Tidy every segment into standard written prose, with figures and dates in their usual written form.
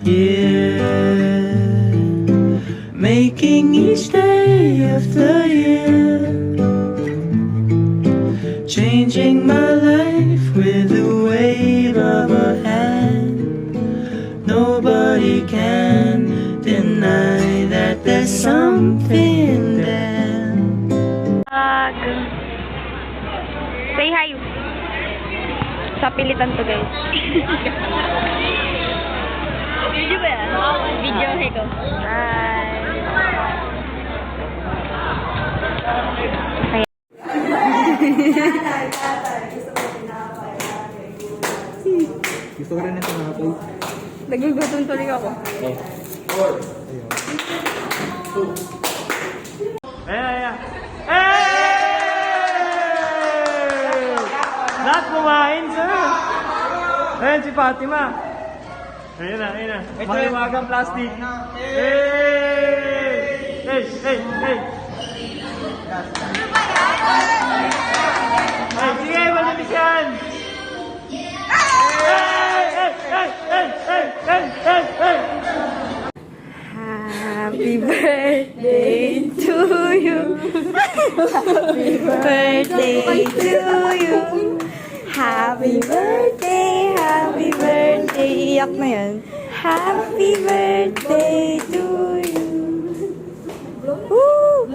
year, making each day after year, changing my life with a wave of a hand. Nobody can deny that there's something there. Say hi. Sa pilitan to, guys. Video ba yan? Video, hey ko. Hi. Gusto ko rin ito nakapay. Nagugutom tuloy ako. Ayan. Hey! Lahat kumain, sir. Ayan si Fatima. Ayan na. Mahiwagang plastic. Hey! Hey! Hey, sige, malinis yan. Hey! Happy birthday to you. Happy birthday to you. Happy birthday, happy birthday. Iyak na yan. Happy birthday to you. Woo!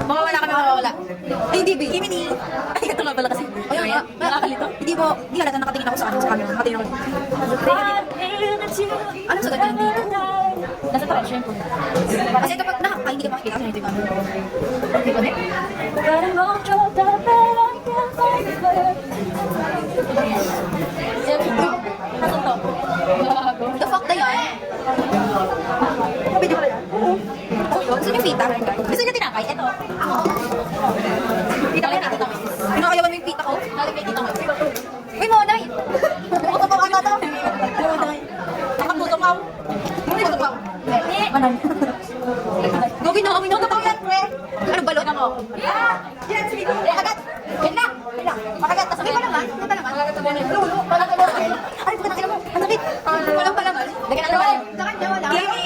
Mawawala kami, mawawala. Ay, hindi, babe. Hindi. Ay, ito nga pala kasi. Ayun, nakakalito. Hindi halata nakatingin ako sa camera. Nakatingin ako. Anong sagot yun dito? Nasa tayo, syempre. Kasi ito pag hindi ka makikita, ito yung camera. Hindi ko, Nasaan to? The fuck na yan? Video ko na yan? Oh, yun. Saan yung pita? Gusto niya tinakay? Ito. Pita ko yung nakita ko. Pinakayawan mo yung pita ko? Nalig may pita ko. Uy, Monay! Buto pa ka to. Monay. Nakatutok ako. Hindi ko tupaw. Manay. Gawin na kami ng tupaw yan, pre. Ano, balot ako? Yan, sige. Agad. Yan na. Makagat. Hindi pa naman. Hindi pa naman. Lulo. Ay, buka na kailan mo. Ang sakit. Walang pa naman. Lagyan na naman. Sa kanya, wala. Kimi.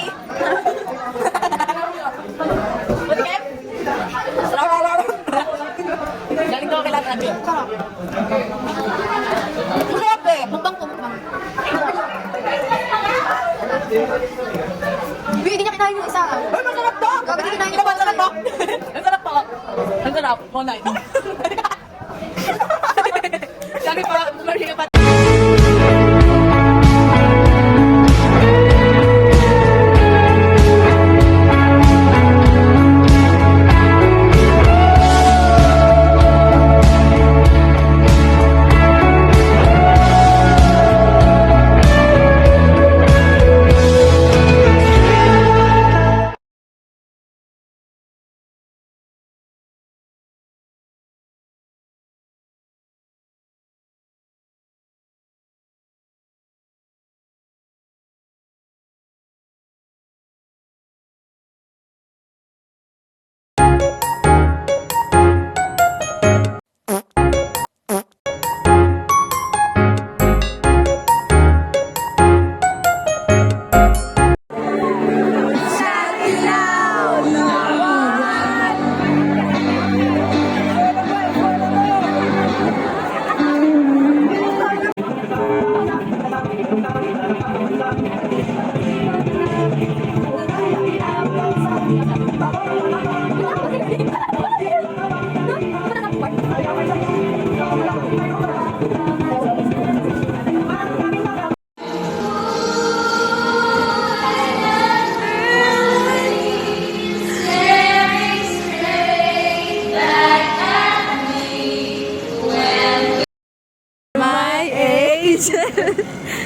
Butikip. Galing ko kailan natin. Masarap eh. Mukbang po, mukbang. Hindi niya kinain yung isa. Ay, masarap to! Gabi niya kinain yung masarap to! Masarap to! Masarap. Monay. Sabi pa, Maria pa.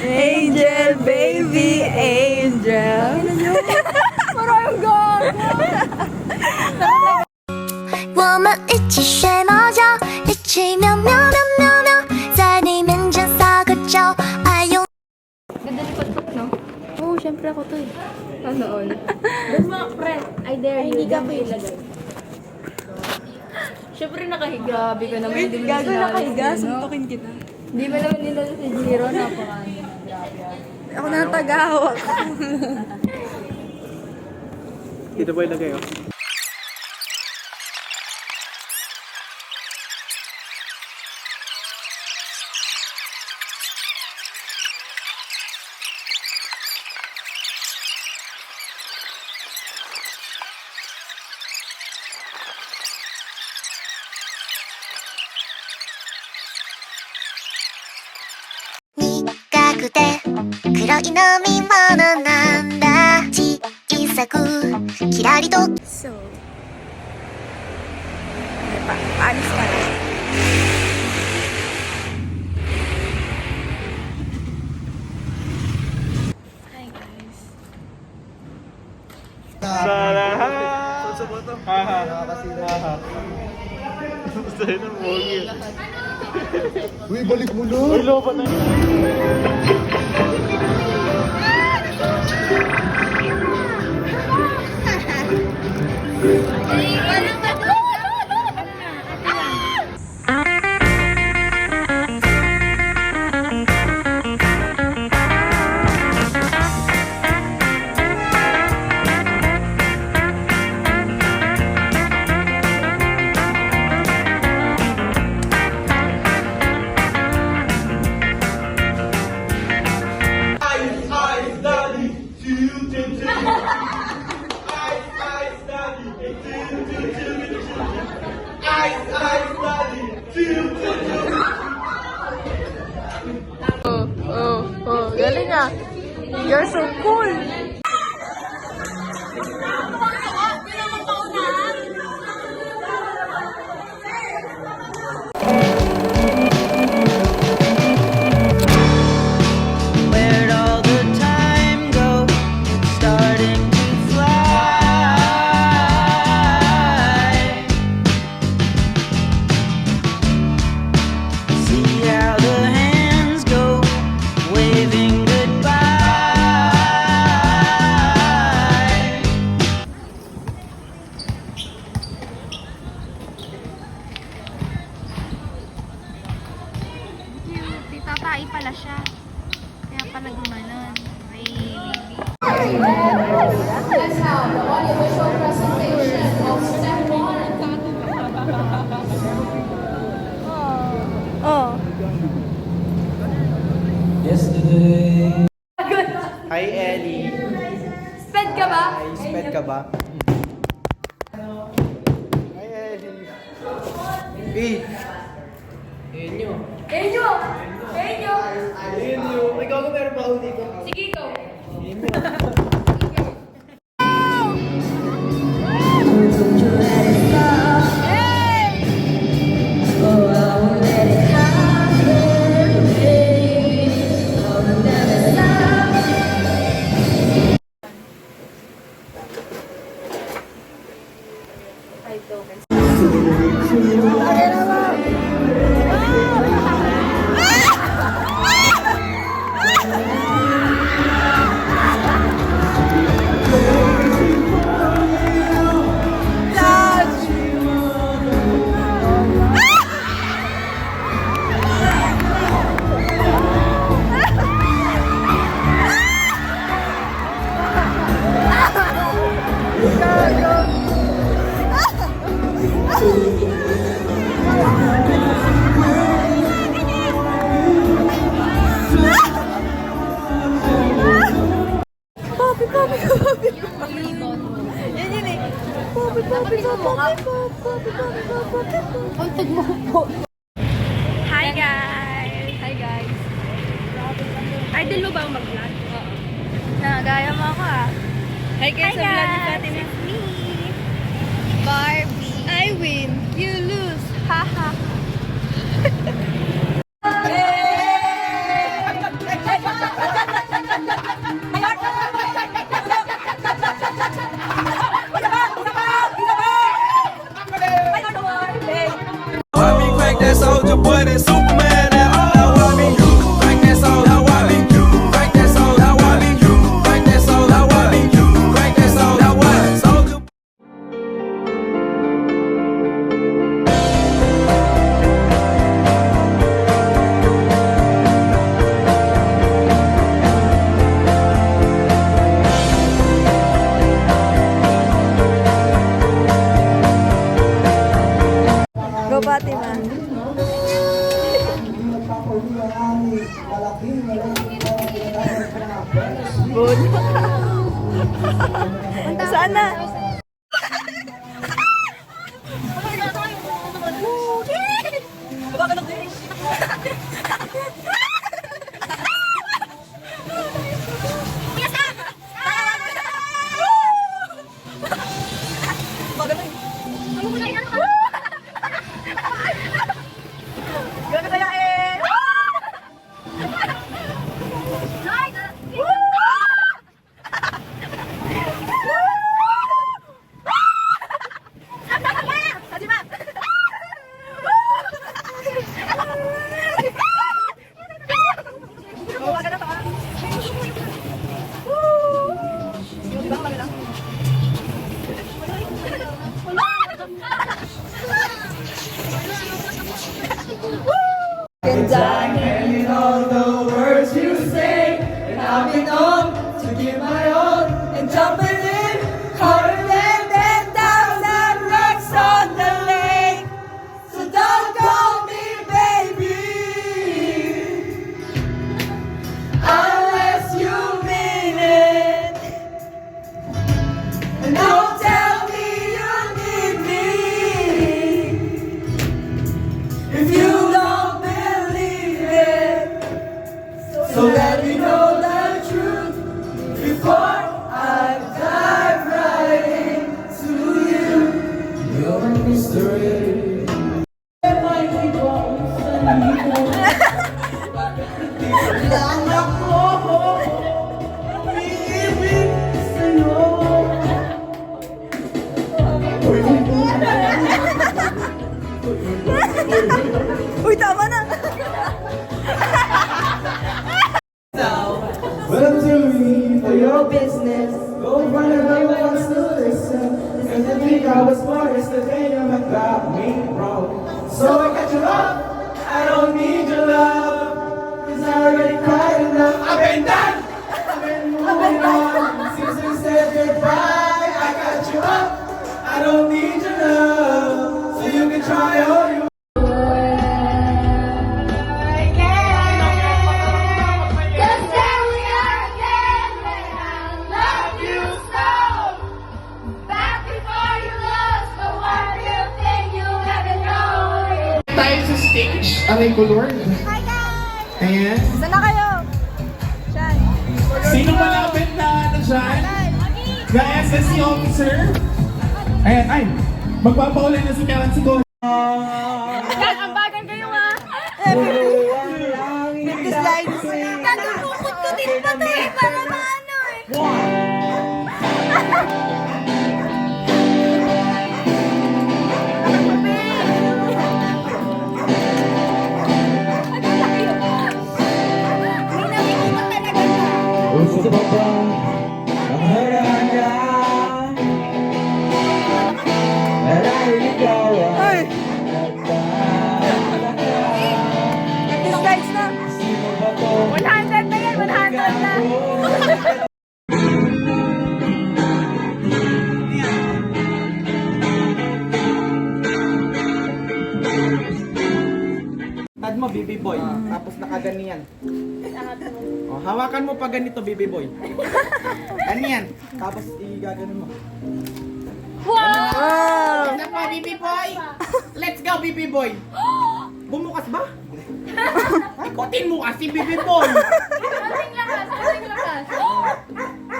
Angel, baby, angel. Parang God. 我们一起睡猫觉，一起喵喵喵喵喵，在你面前撒个娇，爱用。 Ganda ni Patok, no? Oo, syempre ako to eh. Ano all? Doon mga friend, I dare you. Hindi ka pa ilagay. Syempre nakahiga. Grabe ka naman. Wait, gago nakahiga. Suntukin kita. Hindi ba naman nila si Jiro napaka. Ako na ang tagahawak. Dito ba ilagay oh?苦くて黒い飲み物なんだ小さくキラリと So, paalis ka na. Hi guys. Sa lahat! Haha. Haha. Gusto yun ang pogi. Uy, balik mo na! Uy, lobat na yun. Oh, galing ah. You're so cool. Where'd all the time go? It's starting to fly. See how the hands go, waving goodbye. Tatai pala siya. Kaya pala gumanon. Ay, Oh. Hi Ellie. Sped ka ba? Hi, sped ka ba? Hi Ellie. Eh! Enyo! Enyo! Ellie! Ikaw ko meron pa ako dito. Sige, ikaw. Hi guys! Hi guys! Idol mo ba ang mag-vlog? Oo. Nagaya mo ako ah. Hi guys! Hi guys! It's me! Barbie! I win! You lose! Haha! Why me crack that soldier boy, that Superman, that all? Now why me you crack that soldier? Now why me you crack that soldier? Now why me you crack that soldier? Now why me you crack that soldier? Now why soldier? ibon. Sana. And all the words you say, and I've been on to give my all and jumping in harder than 10,000 rocks on the lake. So don't call me baby unless you mean it, and don't tell me you need me if you don't believe it. So let me know the truth before I dive right into you. You're a mystery. Lang ako umiibig sa'yo. Uy, tama na. Well, I'm doing for your business. Go find a guy who wants to listen. Cause I think I was smart yesterday and I got me wrong. So I got you up. I don't need your love. Cause I already cried enough. I've been done. I've been moving on. Since we said goodbye, I got you up. I don't need your love. So you can try all you tayo sa stage. Aray ko, Lord. Hi guys! Ayan. Saan na kayo? Diyan. Sino malapit na ano dyan? The SSC officer? Ayan, ay. Magpapaulay na si Karen Sigol. Ambagan kayo nga. 50 slides. Nagpuput ko din pa to eh. Para maano eh. Gusto mo ba ang harana? Ikaw Ay! 50 slides na. 100 na yan. 100 na. Ad mo, baby boy. Tapos nakaganyan. Oh, hawakan mo pa ganito, baby boy. Ganyan. Tapos igaganon mo. Wow! Ano pa, baby boy? Let's go, baby boy. Bumukas ba? Ay, kutin mo kasi, baby boy.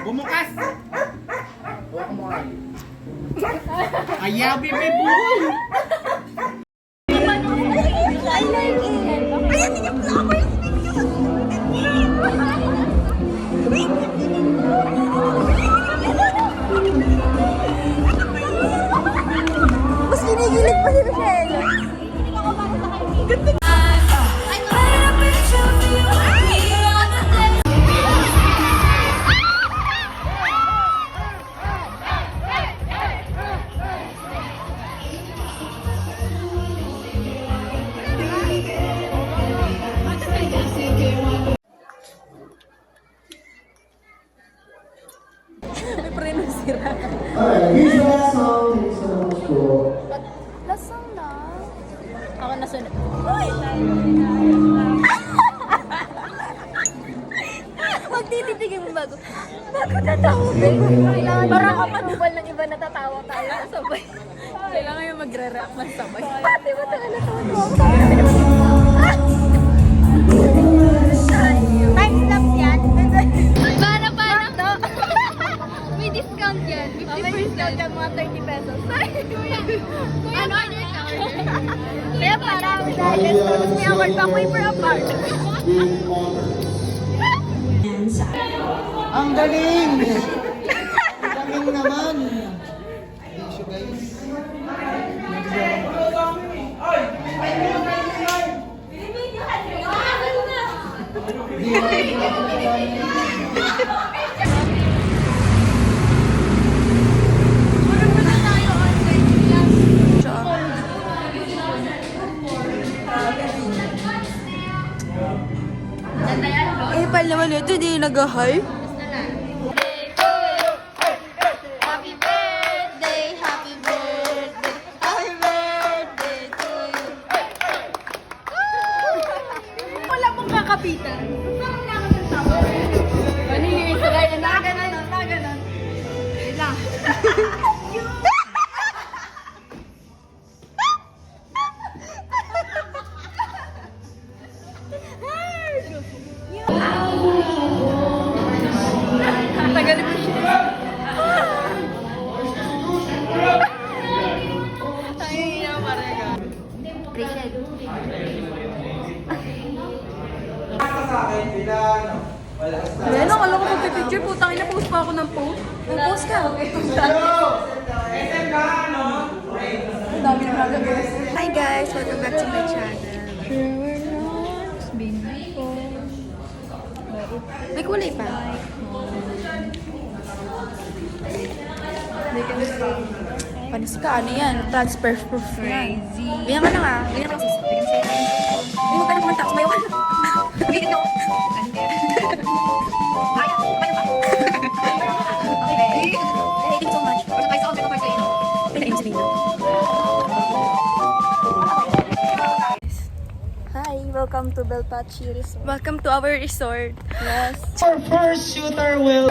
Bumukas. Hawakan mo ka. Ayaw, baby boy. I like it. Ayan, tingnan mo ako yung mas kinigilig pa si Michelle. Ganda. May preno sira. Here's the last song. It's the most cool. Lasang na. Ako nasunod. Magtititigin mo ba bago tatawa. Parang kapatubal ng iba natatawa tayo sabay. Kailangan yung magre-react man sabay. Ate, ba't ka natawa? Time lapse yan. Para to. May discount yan. 50%. May discount yan mga 30 pesos. Kuya, ano order ka? Kaya para dahil students may award pa paper apart. Ang galing! Galing naman! Eh, pala naman ito, di nag-hi. Happy birthday, happy birthday, happy birthday to you. Wala pong kakapitan. Parang nakakatawa. Manilis, gaya na ganon, na ganon. Wait lang. Tagalin mo siya. Ay, iya, marega. Rachel. Leno, alam ko magpipicture. Putang ina, post pa ako ng post. Mag-post ka. Ang dami na mga. Hi guys, welcome back to my channel. May kulay pa. Panis ka, ano yan? Transfer proof yan. Bigyan ka na nga. Bigyan ka na. Hindi mo ka na kumanta. Sumayo ka na. Bigyan ako. Okay. Thank you so much. Hi, welcome to Belpachi Resort. Welcome to our resort. Yes. Our first shooter will...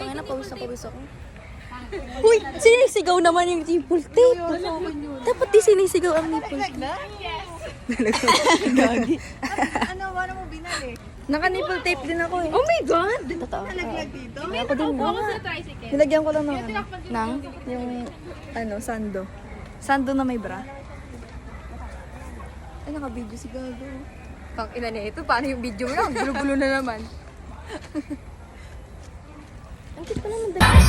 Tangin na, pawis ako. Uy, sinisigaw naman yung nipple tape. Dapat di sinisigaw ang nipple tape. Ano mo binali? Naka-nipple tape din ako eh. Oh my God! Totoo. Nalaglag dito? Ako din. Ako sa tricycle. Nilagyan ko lang ng yung sando. Sando na may bra. Ay, naka-video si Gago. Kang ina na ito, paano yung video mo lang? Gulo-gulo na naman. Ang cute pa naman dahil.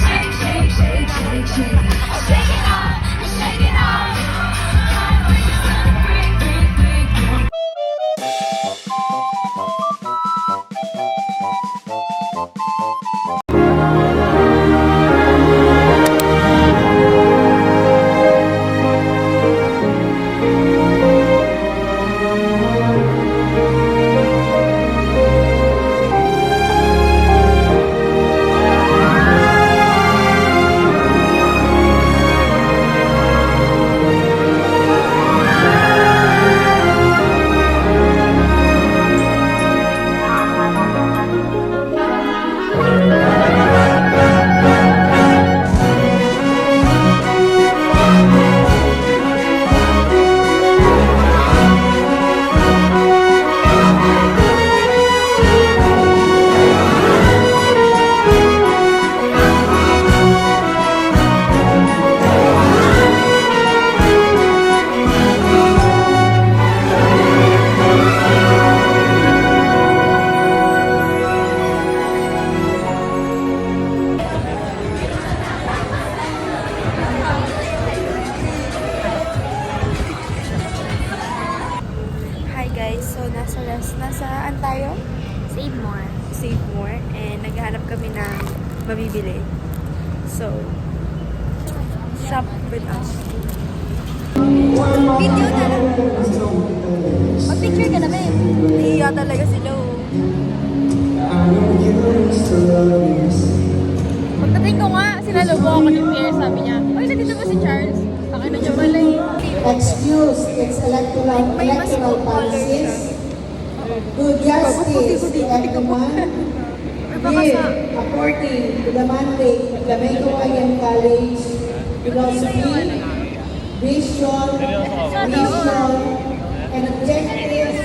mabibili. So, shop with us. Video na lang. Mag-picture ka na, babe. Iya talaga sila. Pagdating ko nga, sinalubo ako ni Pierre, sabi niya, "Oy, nandito ba si Charles?" Akin na niya pala eh. Excuse its electoral policies. Do justice to everyone. Give, according to the mandate of the Maykawayan College, philosophy, vision, mission, and objectives,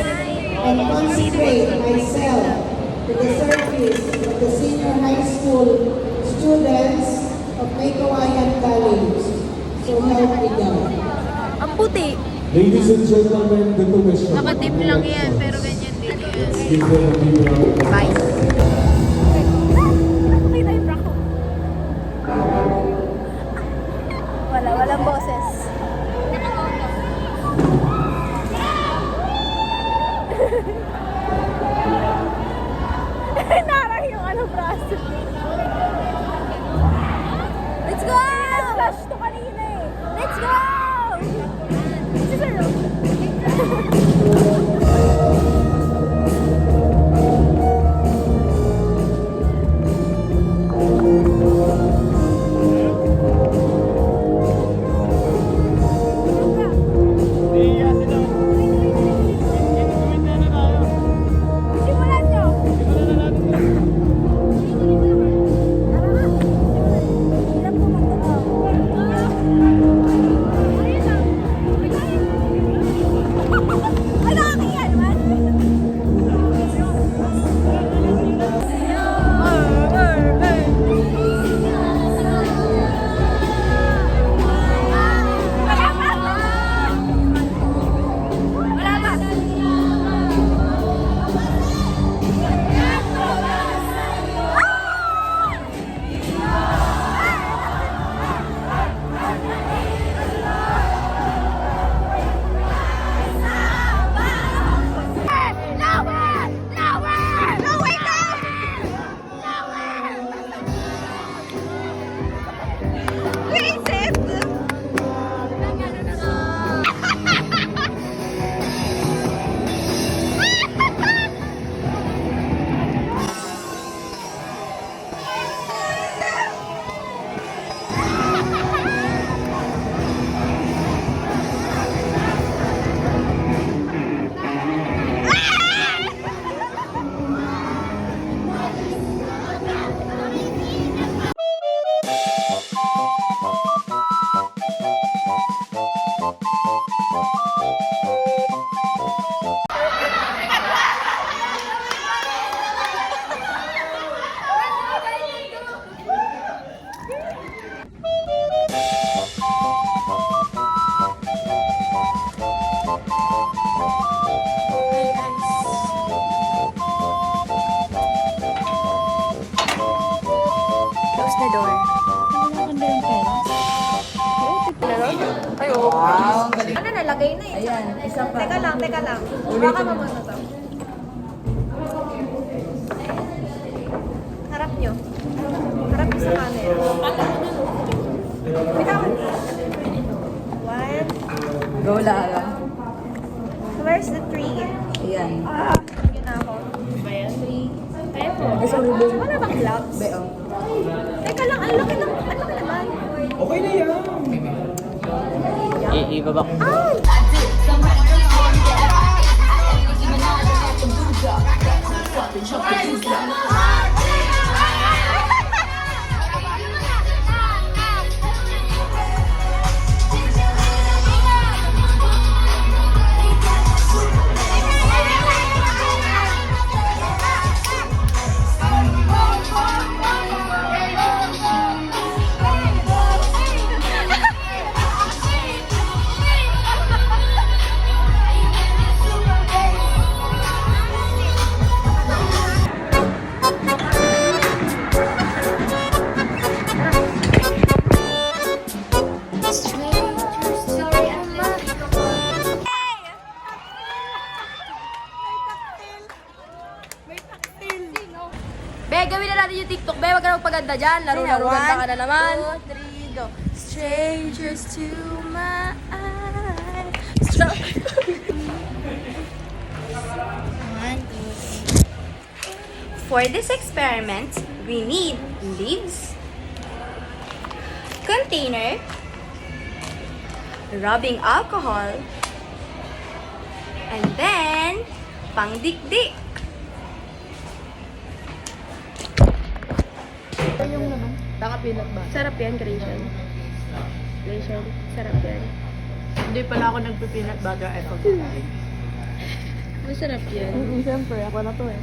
and consecrate myself to the service of the senior high school students of Maykawayan College. So help me God. Ang puti. Ladies and gentlemen, the commission. Nakatip lang yan, pero ganyan din yan. Give them a big round of applause. Bye. Walang boses. Narang yung braso. Let's go! Flash to kanina eh. Let's go! Ano, nalagay na eh. Ayan, isa pa. Teka lang. Baka mamano to. Harap nyo. Harap nyo sa camera. Bitawan. 1. Go lang. Where's the 3? Ayan. Yun na ako. Ba yan? 3. Wala bang clouds? Beo. Teka lang, ang laki naman. Okay na yan. Ibaba ko. Ay! kanta dyan. Laro-laro kanta ka na naman. 1, 2, 3, go. Strangers to my eyes. For this experiment, we need leaves, container, rubbing alcohol, and then pangdikdik. Sarap yan, Grayson. Grayson, sarap yan. Hindi pala ako nagpipinat butter ay pag Masarap yan. Siyempre, ako na to eh.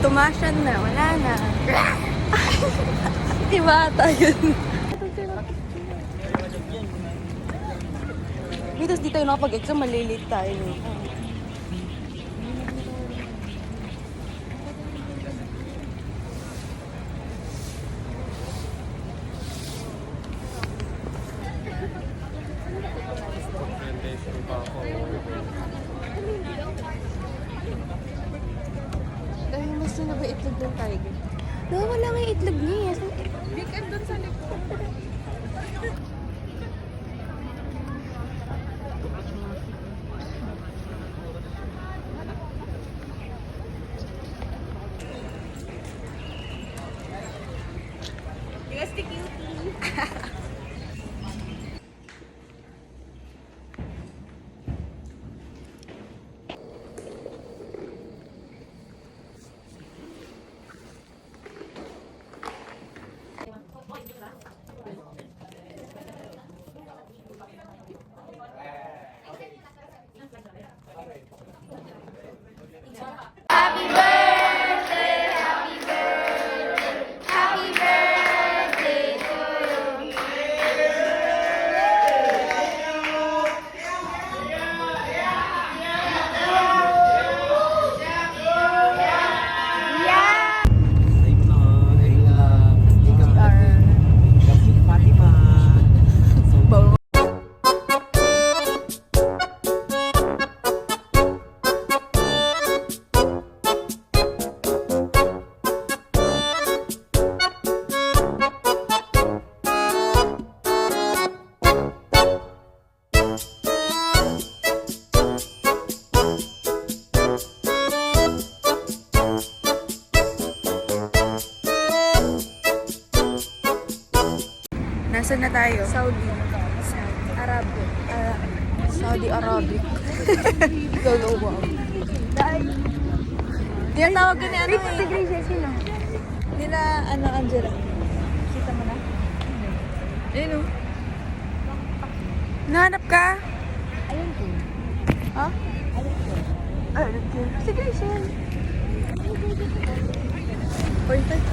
Tumasyan na, wala na. Diba tayo? Tapos di tayo nakapag-exam, malilate tayo. Dahil mas na ba itlog ng tiger? No, wala nga yung itlog niya. Weekend doon sa likod. Yes, the cutie. Nasaan na tayo? Saudi Arabic. Saudi Arabic. Don't know wow. Yan tawag ka ni ano eh. Si Grace, sino? Nila, Angela. Kita mo na? Ayun o. Nahanap ka? Ayun ko. Ha? Ayun ko. Si Grace yan. Point five.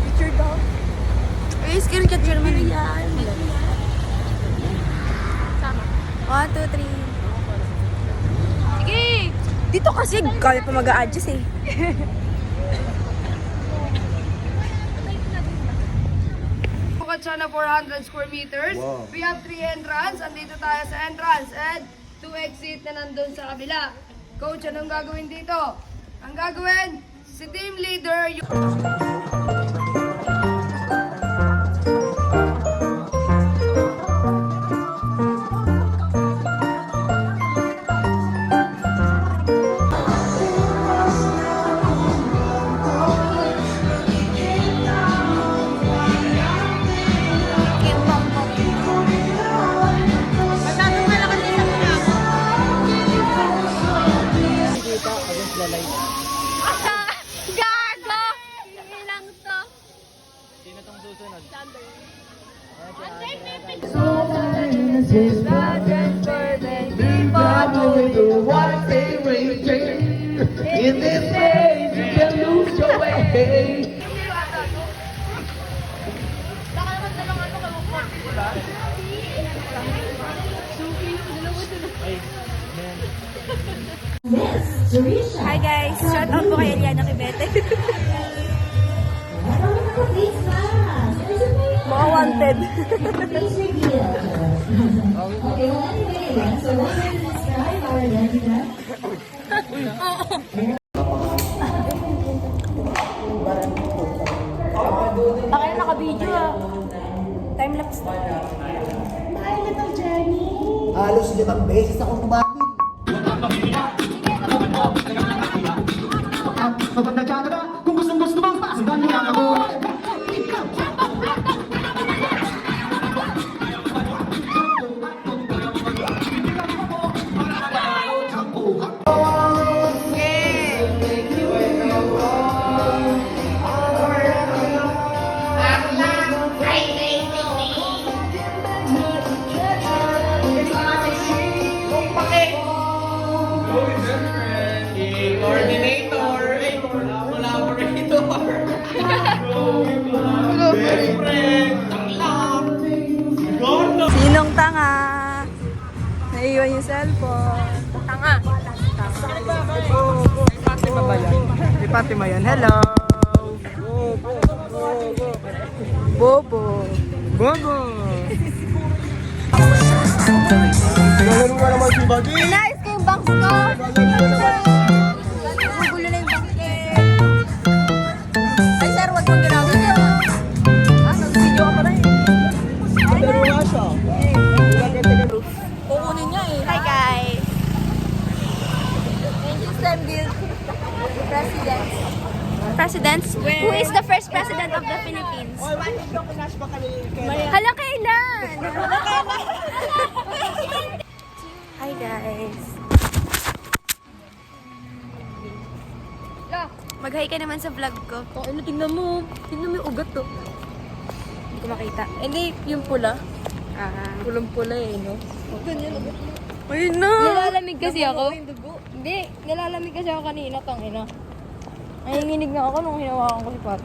Picture daw. Ay, screen capture mo na yan. Sama. 1, 2, 3. Sige! Dito kasi kami pa mag-a-adjust eh. Siya na 400 square meters. Wow. We have 3 entrance. Andito tayo sa entrance. And 2 exit na nandun sa kabila. Coach, anong gagawin dito? Ang gagawin, si team leader, in this age, you can lose your way. Hi guys! Shout out po kay Eliana Kibete. Makawa wanted. Baka na naka-video ah. Time-lapse na. Halos 5 beses ako kumapit. Kung gusto mo, pasundan niya ako. Sinong tanga? Naiwan yung cellphone. Tanga. Fatima ba yan? Si Fatima yan. Hello! Bobo. Bobo! Inayos ko yung banks ko. Gugulo na yung banks ko. Ay, sir, wag mong ginagawa. Nag-video ka pa rin. Kukunin niya eh. Hi, guys. Thank you, Sam Gil. President. Presidents? Who is the first president of the Philippines? Hala, kailan? Hi, guys. Mag-hi ka naman sa vlog ko. Oh, ano, tingnan mo. Tingnan mo yung ugat to. Hindi ko makita. Hindi, yung pula. Pulang-pula eh, no? Ganyan, ugat mo. Ayun na! Nilalamig kasi ako. Hindi, nilalamig kasi ako kanina, tangina. Nanginginig na ako nung hinawakan ko si Papa.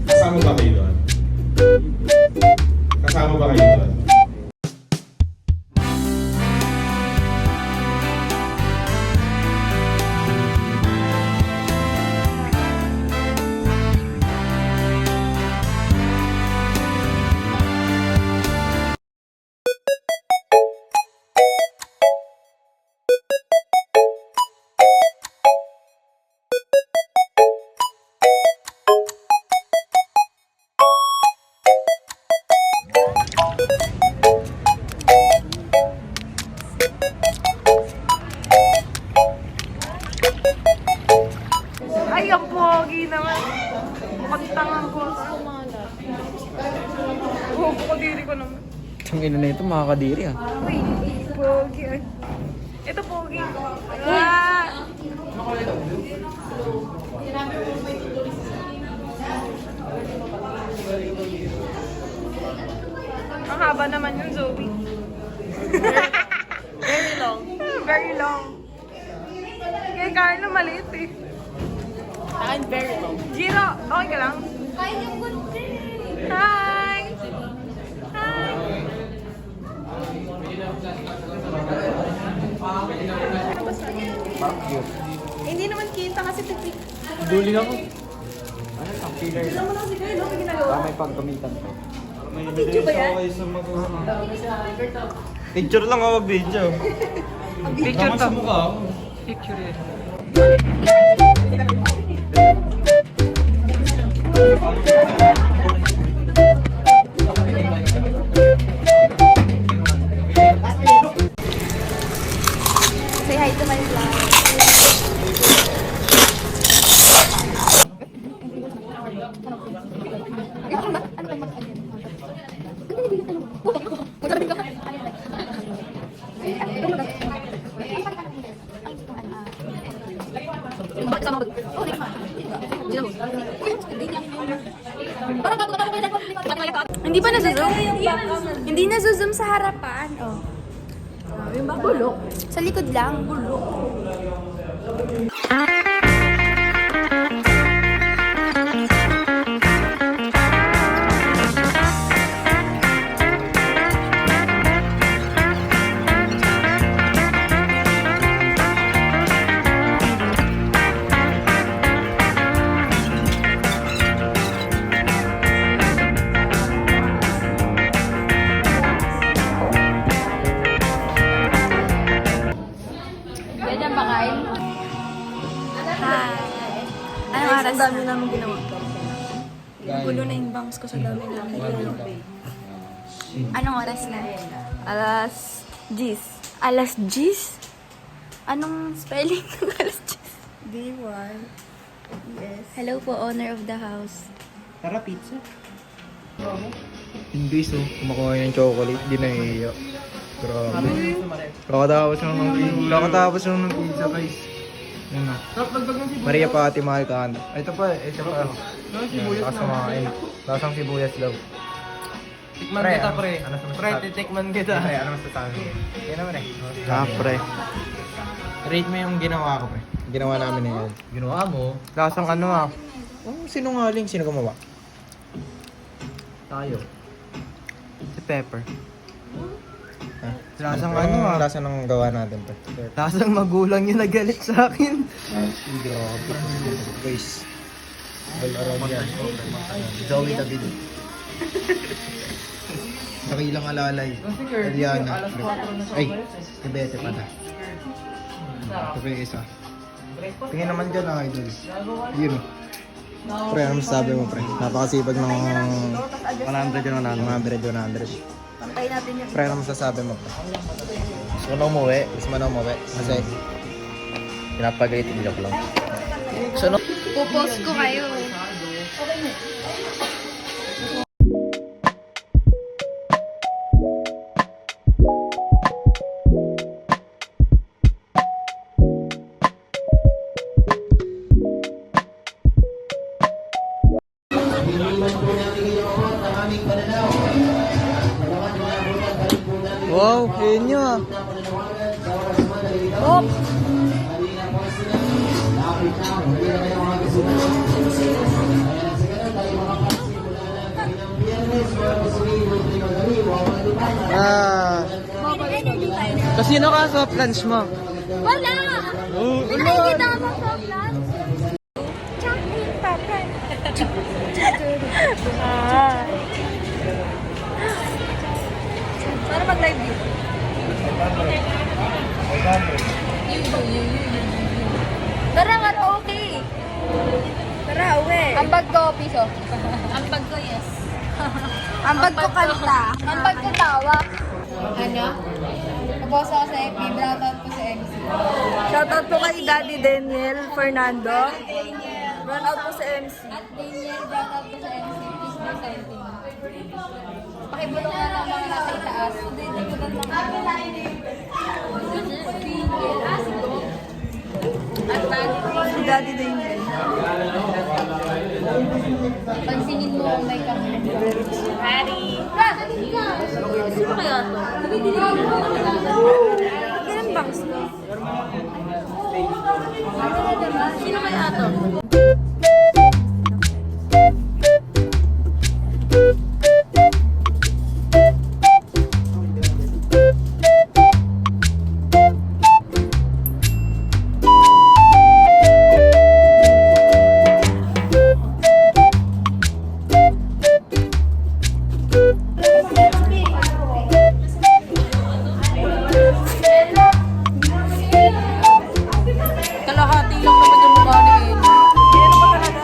Kasama ba kayo doon? Kasama ba kayo doon? Ay, ang pogi naman. Mukhang tangang ko. Pogi ko diri ko naman. Ang ina na ito, mga kadiri ah. Uy, pogi. Ay. Ito pogi. Ah! Ang haba naman yung Zoe. Very long. Very long. Kaya Carlo maliit eh. I'm very long. Giro, okay ka lang? Hi! Hi! Hindi naman kita kasi tipik. Duli ako. Ano? Ang killer. Alam mo lang si Kyle, ano ginagawa? May pagkamitan ko. Video ba yan? Picture lang ako, video. Picture to. Picture eh. Say hi to my vlog. Hindi pa nasa-zoom? Hindi nasa-zoom sa harapan. Oh. Yung ba? Bulok. Sa likod lang. Bulok. dami namin ginawa. Gulo na yung bangs ko sa dami namin ginawa. Anong oras na? Alas 10. Alas 10? Anong spelling ng alas 10? D1. Yes. Hello po, owner of the house. Tara, pizza. English, oh. Kumakain ng chocolate. Di nahihiya. Grabe. Kakatapos lang ng pizza, guys. Yun na. Maria Pati Mahal ka. Ito pa, ito pa. Sibuyas na. Lasang sibuyas daw. Tikman kita, pre. Ano sa Pre, titikman kita. Pre, ano masasabi? Yan naman eh. Pre. Rate mo yung ginawa ko, pre. Ginawa namin eh. Ginawa mo? Lasang ano ah. Sinungaling. Sino gumawa? Tayo. Si Pepper. Lasang ano ah. Lasang ng gawa natin, pre. Lasang magulang yung nagalit sa akin. Grabe. Guys. All around yan. Joey David. Nakilang alalay. Eliana. Ay, si Bete pala. Ito pa yung isa. Tingin naman dyan ah, idol. Yun o. Pre, ano masasabi mo, pre? Napakasipag ng 100 yun, 100. Pantayin natin yun. Pre, ano masasabi mo, pre? Gusto mo na umuwi. Kasi pinapagalitin nila ko lang. Pupost ko kayo. Wow, yun nyo ah. Kasi sino ka soft lunch mo? Wala! May nakikita ka bang soft lunch? Chocolate pepper. Para mag-live dito. Tara, karaoke. Tara, uwi. Ang bag ko, piso. Ang bag ko, yes. Ang bag ko kanta. Ang bag ko tawa. Ano? Napost ako sa FB, brownout ko sa MC. Shoutout po kay Daddy Daniel Fernando. Run out po sa MC. At Daniel, brownout ko sa MC. Please do something. Pakibulong nga lang mga nasa itaas. Si Daddy Daniel. Pansinin mo kung may kami. Harry! Sino kaya to? Ilan bangs to? Sino kaya to? Kalahati lang naman yung mukha ni Amy. Ano ba talaga?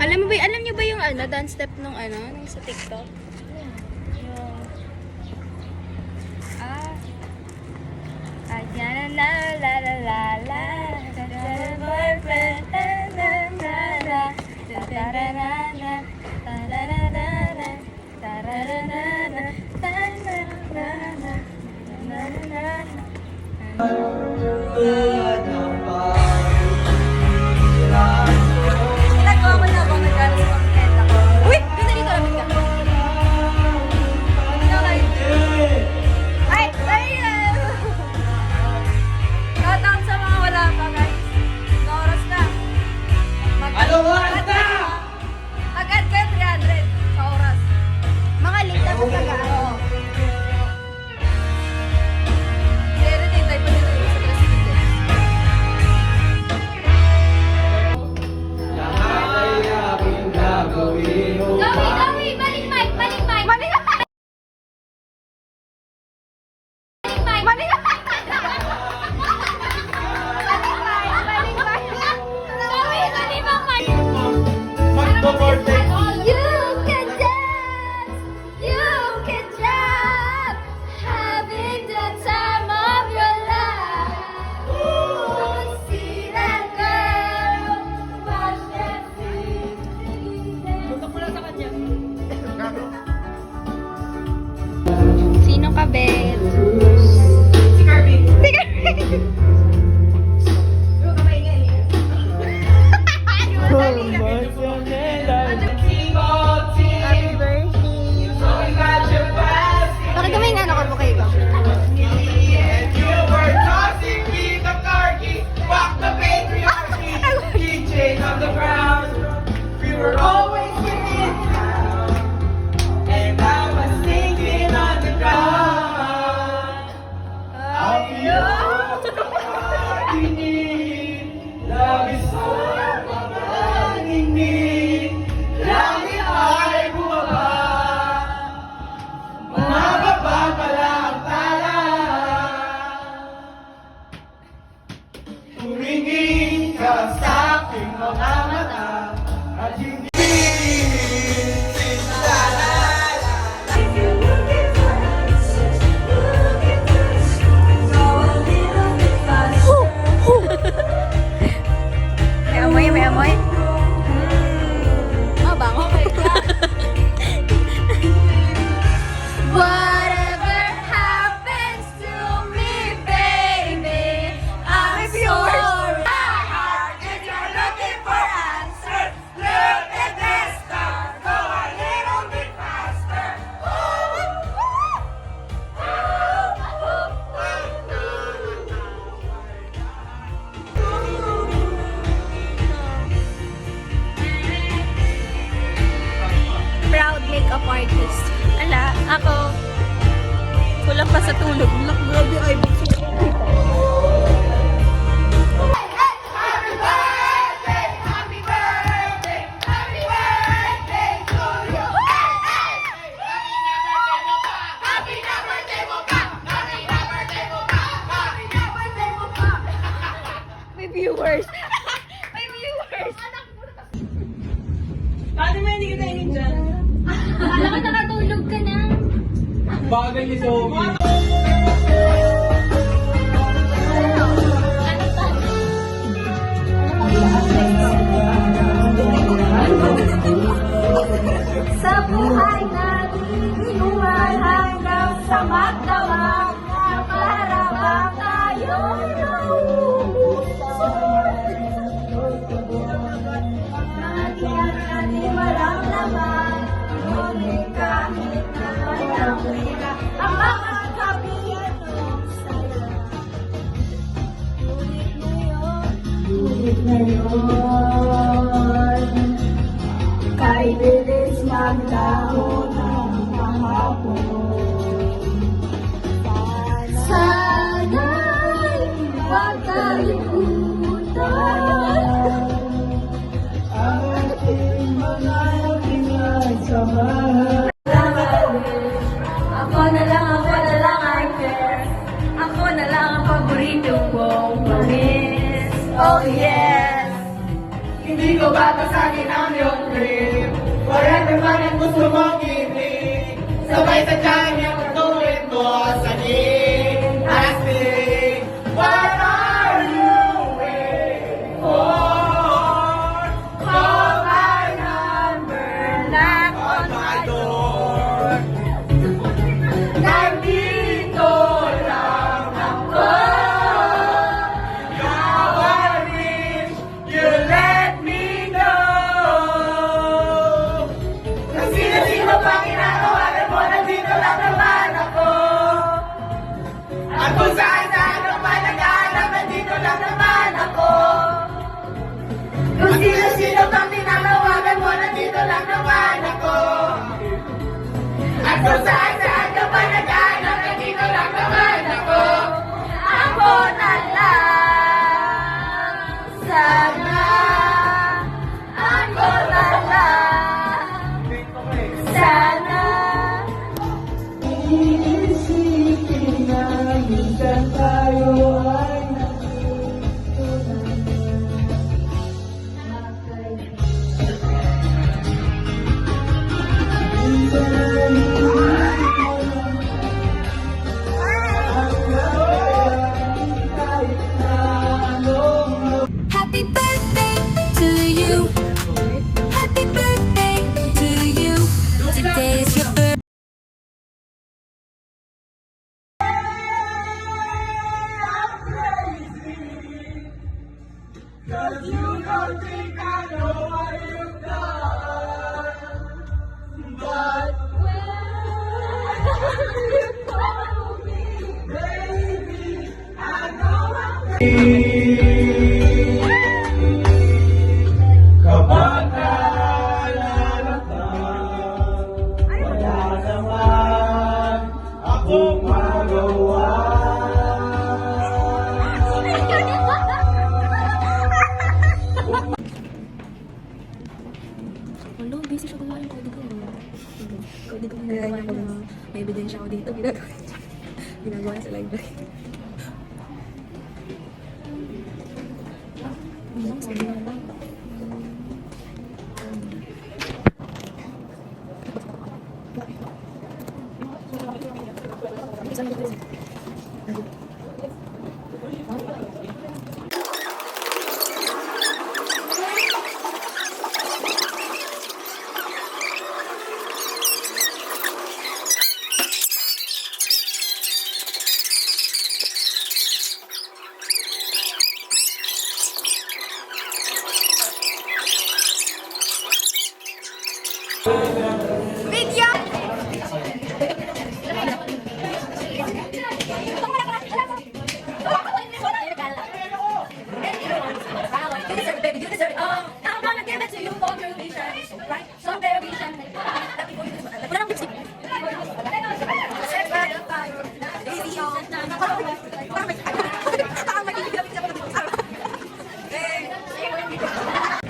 Alam niyo ba yung dance step nung nung sa TikTok? La la la la la boyfriend Ginagawa mo na ba nag-alas sa pagkenda ko? Uy! Ganda dito namin ka. Ay! Ayun! Shoutout sa mga wala pa, guys. Ano oras na? Ano oras na? Mali! Magpo-vortex. You can dance, you can jump, having the time of your life. Ooh, see that girl, watch that Sino ka, Bet? Si Kirby. Si Kirby. Happy birthday! Bakit kami nga nakorbo kayo? You were tossing me the car keys, walk the patriarchy, keychain on the ground. We were always in town, and I was thinking on the ground. I'll be yours, all you need. Love is all you need. Langit ay bumaba, mababa pala ang tala. Tumingin ka sa aking mga mata at hindi May amoy, may amoy. Mabango. Whatever happens to me, baby, I'm sorry. My heart is you're looking for answers. Look at this star, go a little bit faster. Proud makeup artist. Ala, ako. Kulang pa sa tulog. Grabe ay Happy birthday, happy birthday to you. Happy na birthday mo pa, happy na birthday mo pa, happy na birthday mo pa. may viewers. May viewers. Paano mo hindi kita inig dyan? Akala ko nakatulog ka na. bagay ni Sophie. Sa buhay natin, inuman hanggang sa magdamag na para bang tayo'y nauusan. Nagyan natin walang laman, ngunit kahit na walang pera, ang mga kapitong saya. Ngunit ngayon, kay bilis maglaho ng mahapon. Sana'y huwag kalimutan Ang ating mga pinagsamahan. Ako na lang I care. Ako na lang ang paborito kong mamis. Oh yes! Hindi ko babasagin ang iyong dream. Whatever man ang gusto mong ibig, sabay sa tiyan yung patuloy mo sa gig. Asking, what are you waiting for? Call my number, knock on my door. Nandito lang ako. Now I wish you let me know. Kung sino-sino pa ginagawa mo, nandito lang naman ako. don't think I know what you've done, but when you call me, baby, I know kapag nalalakad, wala naman akong magawa. Hello, busy siya gumawa yung code ko. Code ko ginagawa ko. May ebidensya ako dito. Ginagawa sa library.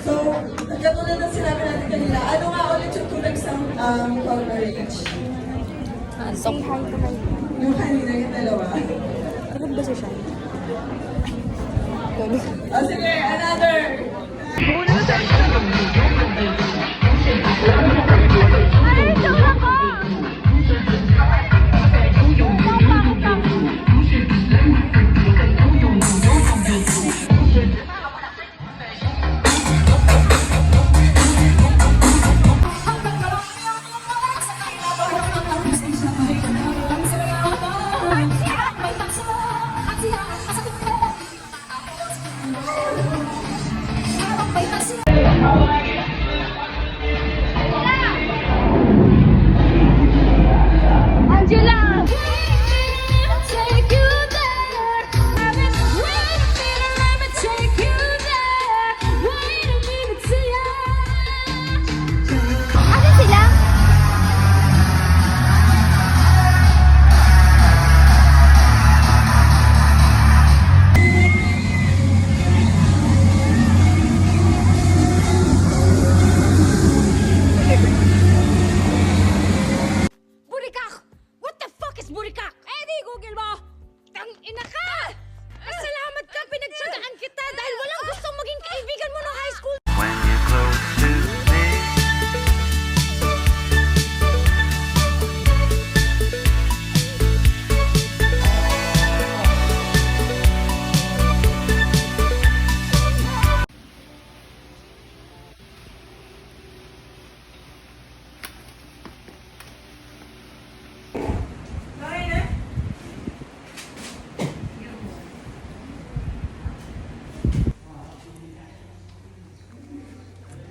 So, katulad ng sinabi natin kanina, ano nga ulit yung tulag sa coverage? Say hi to my... Yung kanina, yung dalawa. Ano ba siya? O sige, another!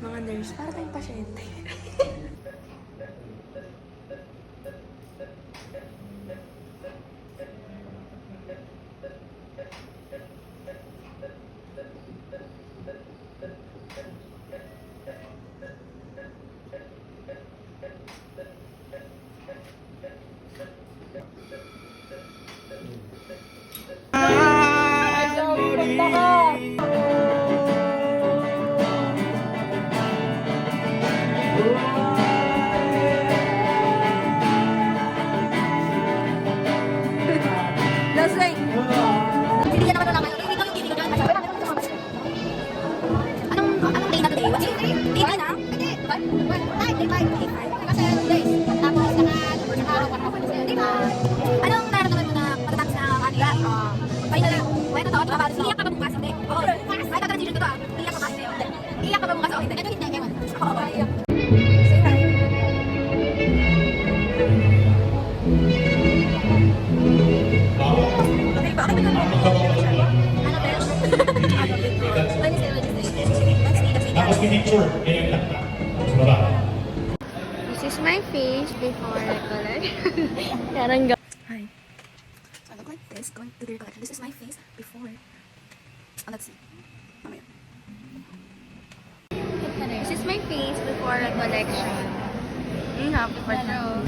Mga nurse, para tayong pasyente. Anong nararamdaman mo na matatapos na kanila? Finally, wala na tawag. Iiyak ka ba bukas? Hindi. Oo. Ay, tatanong ko to ah. Iiyak ka ba? Iiyak ka ba bukas? Hindi. Ito hindi. Ewan. Oo, iiyak. Say hi. Okay ba? Okay ba? Ano, Bel? Wednesday. sure. Ganyan lang. Sa baba. This is my face before I collect. Parang Hi. So I look like this going to the collection. This is my face before. Let's see. Mamaya. This is my face before a collection. Happy birthday. Hello.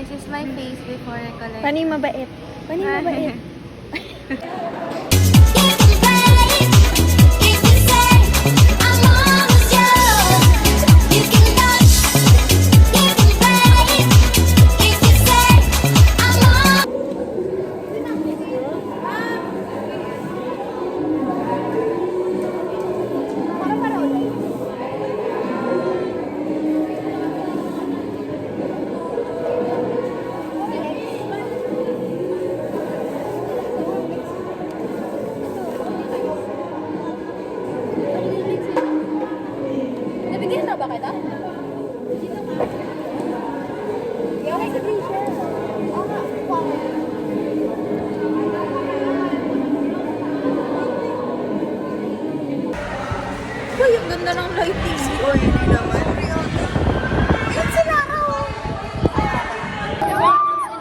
This is my face before a collection. Pani mabait. Pani mabait. Nabigyan na ba kita? Okay, sa teacher. Uy, ang ganda ng lighting. Si Orly naman. Ayan sila.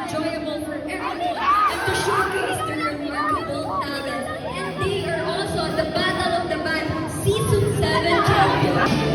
Enjoyable for everyone and to showcase their remarkable talent. And they are also the Battle of the Band Season 7 champions.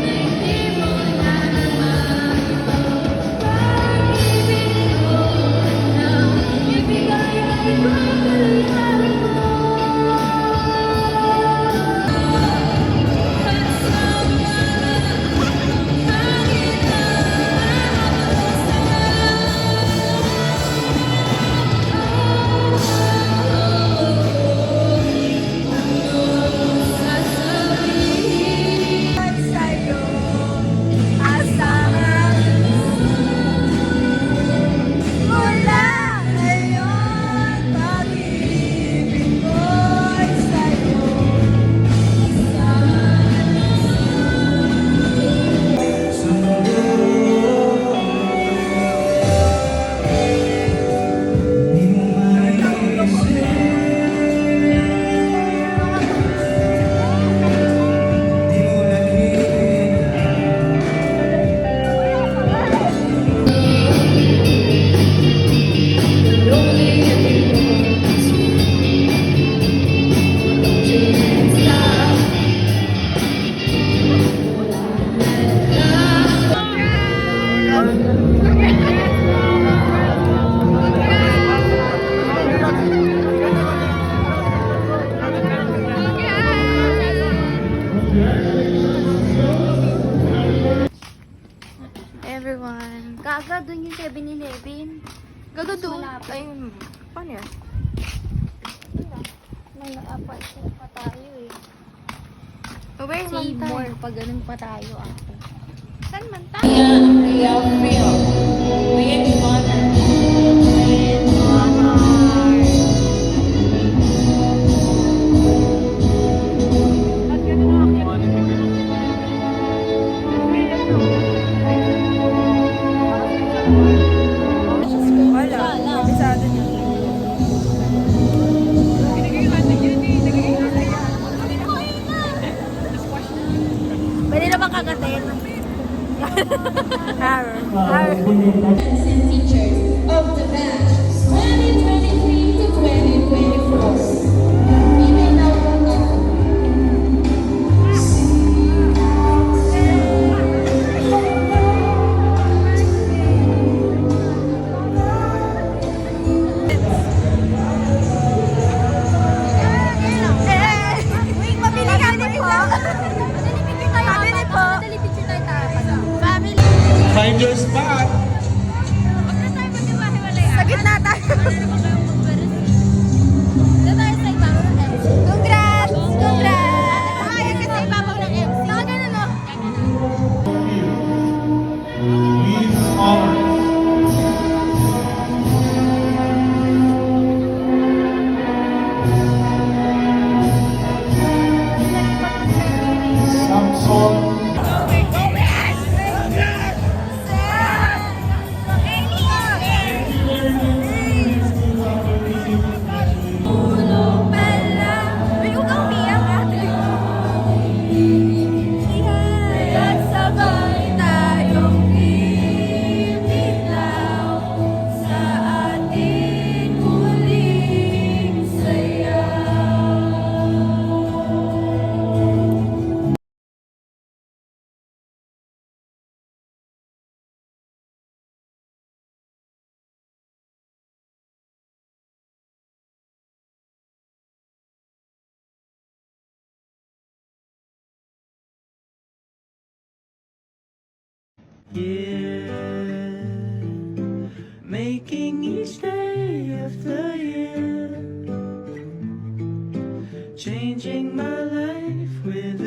Everyone. Gaga, dun yung 7-Eleven. Gaga doon. Malapit. Ay, paano yan? May apartment pa tayo eh. Where Say man tayo? more pag ganun pa tayo ate. Saan man tayo? Pwede na bang kagatin? Teachers of the batch 2023 to 2024. We may now welcome Wait, mabili ka din po. Pabili po. Madali picture tayo tayo. Family. Find your spot. year, making each day after year, changing my life with